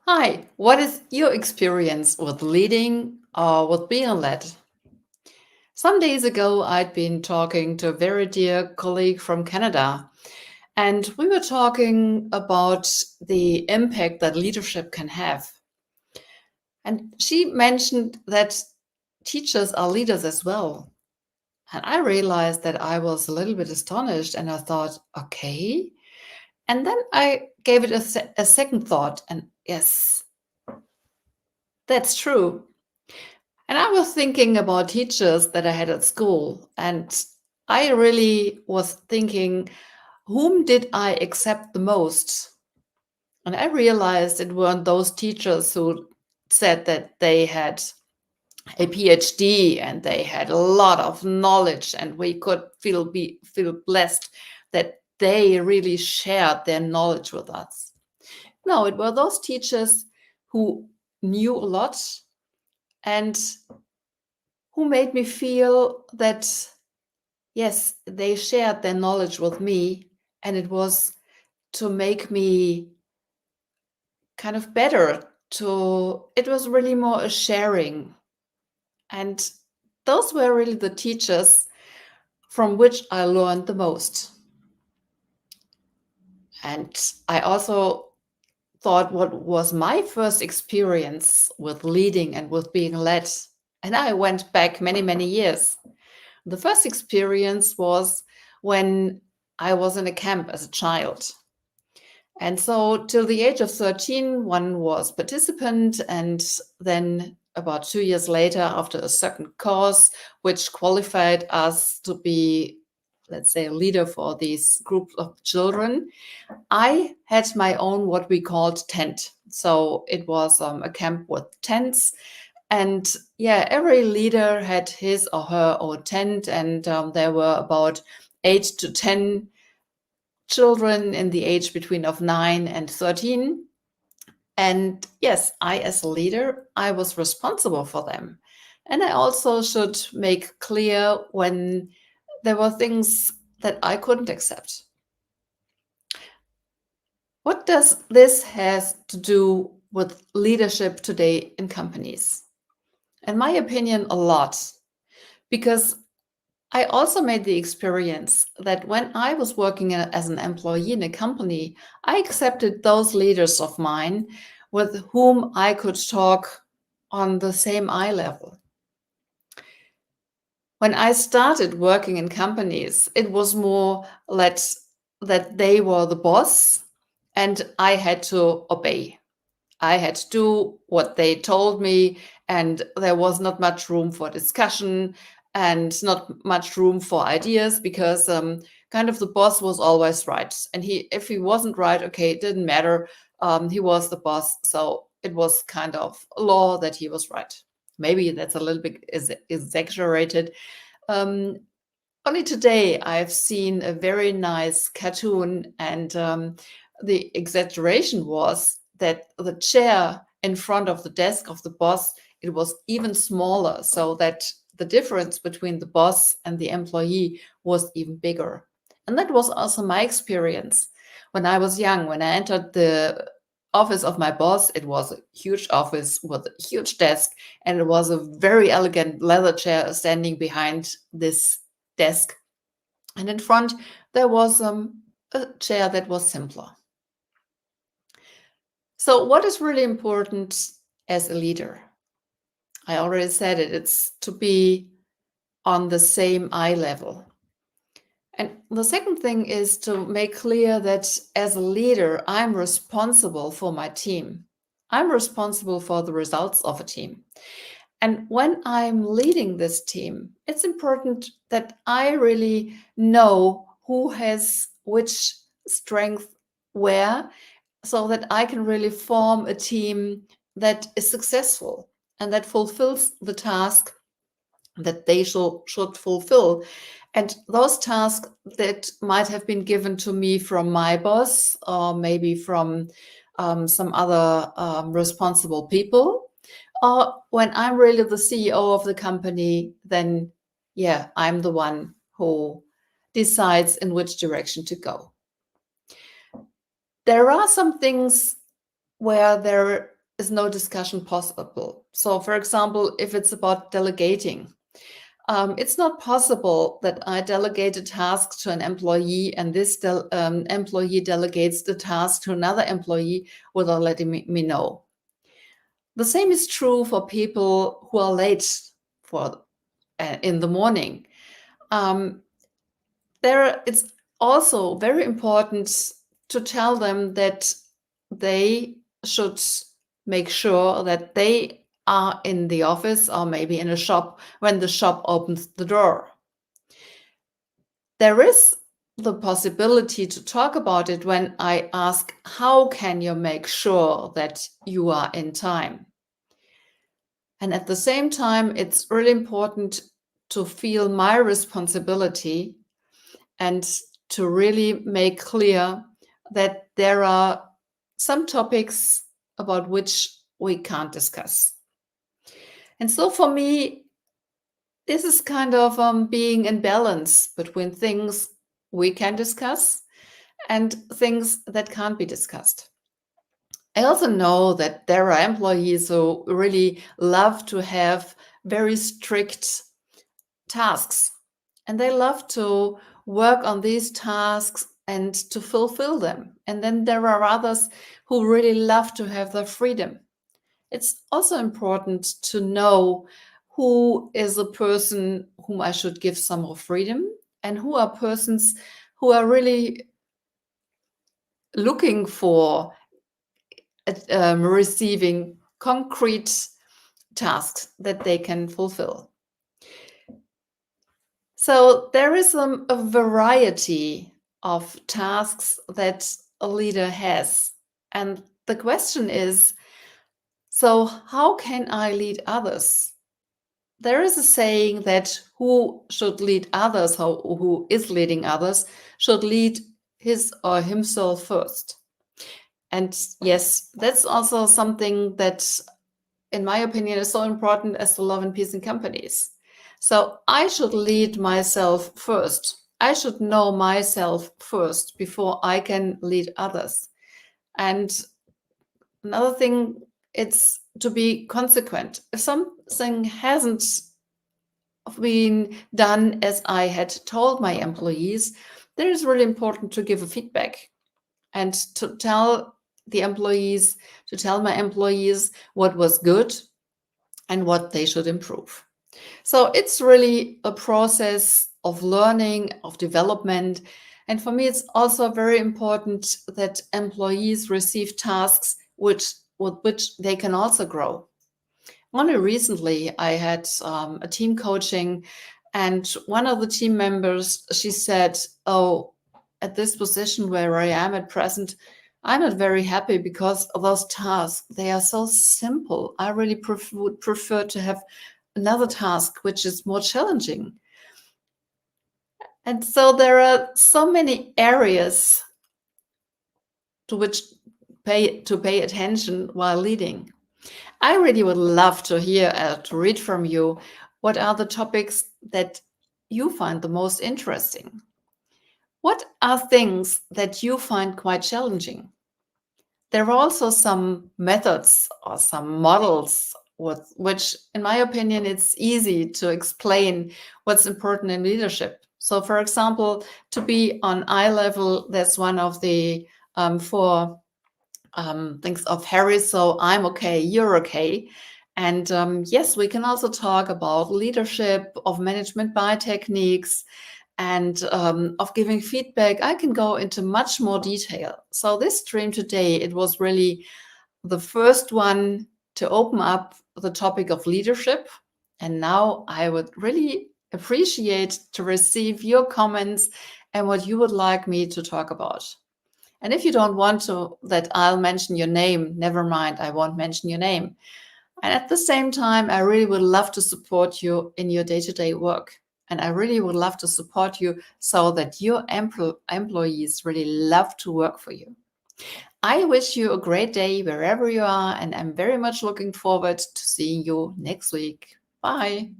Hi, what is your experience with leading or with being led? Some days ago, I'd been talking to a very dear colleague from Canada, and we were talking about the impact that leadership can have. And she mentioned that teachers are leaders as well. And I realized that I was a little bit astonished and I thought, okay. And then I gave it a second thought, and yes, that's true. And I was thinking about teachers that I had at school, and I really was thinking, whom did I accept the most? And I realized it weren't those teachers who said that they had a PhD and they had a lot of knowledge, and we could feel blessed that they really shared their knowledge with us. No, it were those teachers who knew a lot and who made me feel that, yes, they shared their knowledge with me, and it was to make me kind of better. It was really more a sharing. And those were really the teachers from which I learned the most. And I also thought what was my first experience with leading and with being led. And I went back many, many years. The first experience was when I was in a camp as a child. And so, till the age of 13, one was participant. And then, about 2 years later, after a second course, which qualified us to be, let's say, a leader for these group of children, I had my own, what we called tent. So, it was a camp with tents. And yeah, every leader had his or her own tent, and there were about 8 to 10 children in the age between of 9 and 13. And yes, I, as a leader, I was responsible for them. And I also should make clear when there were things that I couldn't accept. What does this has to do with leadership today in companies? In my opinion, a lot. Because I also made the experience that when I was working as an employee in a company, I accepted those leaders of mine with whom I could talk on the same eye level. When I started working in companies, it was more that they were the boss and I had to obey. I had to do what they told me, and there was not much room for discussion and not much room for ideas because kind of the boss was always right. And if he wasn't right, okay, it didn't matter. He was the boss. So it was kind of a law that he was right. Maybe that's a little bit exaggerated. Um, Only today I've seen a very nice cartoon, and the exaggeration was that the chair in front of the desk of the boss, it was even smaller, so that the difference between the boss and the employee was even bigger. And that was also my experience when I was young. When I entered the office of my boss, it was a huge office with a huge desk, and it was a very elegant leather chair standing behind this desk. And in front, there was a chair that was simpler. So, what is really important as a leader? I already said it, it's to be on the same eye level. And the second thing is to make clear that as a leader, I'm responsible for my team. I'm responsible for the results of a team. And when I'm leading this team, it's important that I really know who has which strength where, so that I can really form a team that is successful and that fulfills the task that they should fulfill. And those tasks that might have been given to me from my boss or maybe from some other responsible people, or when I'm really the CEO of the company, then yeah, I'm the one who decides in which direction to go. There are some things where there is no discussion possible. So, for example, if it's about delegating, it's not possible that I delegate a task to an employee and this employee delegates the task to another employee without letting me know. The same is true for people who are late for in the morning. It's also very important to tell them that they should make sure that they are in the office or maybe in a shop when the shop opens the door. There is the possibility to talk about it when I ask, how can you make sure that you are in time? And at the same time, it's really important to feel my responsibility and to really make clear that there are some topics about which we can't discuss. And so for me, this is kind of being in balance between things we can discuss and things that can't be discussed. I also know that there are employees who really love to have very strict tasks, and they love to work on these tasks and to fulfill them. And then there are others who really love to have their freedom. It's also important to know who is a person whom I should give some more freedom and who are persons who are really looking for receiving concrete tasks that they can fulfill. So there is a variety of tasks that a leader has. And the question is, so how can I lead others? There is a saying that who should lead others, who is leading others, should lead his or himself first. And yes, that's also something that, in my opinion, is so important as the love and peace in companies. So I should lead myself first. I should know myself first before I can lead others. And another thing, it's to be consequent. If something hasn't been done as I had told my employees, then it's really important to give a feedback and to tell the employees, to tell my employees what was good and what they should improve. So it's really a process of learning, of development. And for me, it's also very important that employees receive tasks with which they can also grow. Only recently, I had a team coaching, and one of the team members, she said, "Oh, at this position where I am at present, I'm not very happy because of those tasks. They are so simple. I really would prefer to have another task which is more challenging." And so there are so many areas to which to pay attention while leading. I really would love to hear, to read from you, what are the topics that you find the most interesting? What are things that you find quite challenging? There are also some methods or some models with which, in my opinion, it's easy to explain what's important in leadership. So, for example, to be on eye level, that's one of the four things of Harris. So I'm okay, you're okay. And yes, we can also talk about leadership, of management by techniques, and of giving feedback. I can go into much more detail. So this stream today, it was really the first one to open up the topic of leadership. And now I would really appreciate to receive your comments and what you would like me to talk about. And if you don't want to that I'll mention your name, never mind, I won't mention your name. And at the same time, I really would love to support you in your day-to-day work. And I really would love to support you so that your employees really love to work for you. I wish you a great day wherever you are, and I'm very much looking forward to seeing you next week. Bye.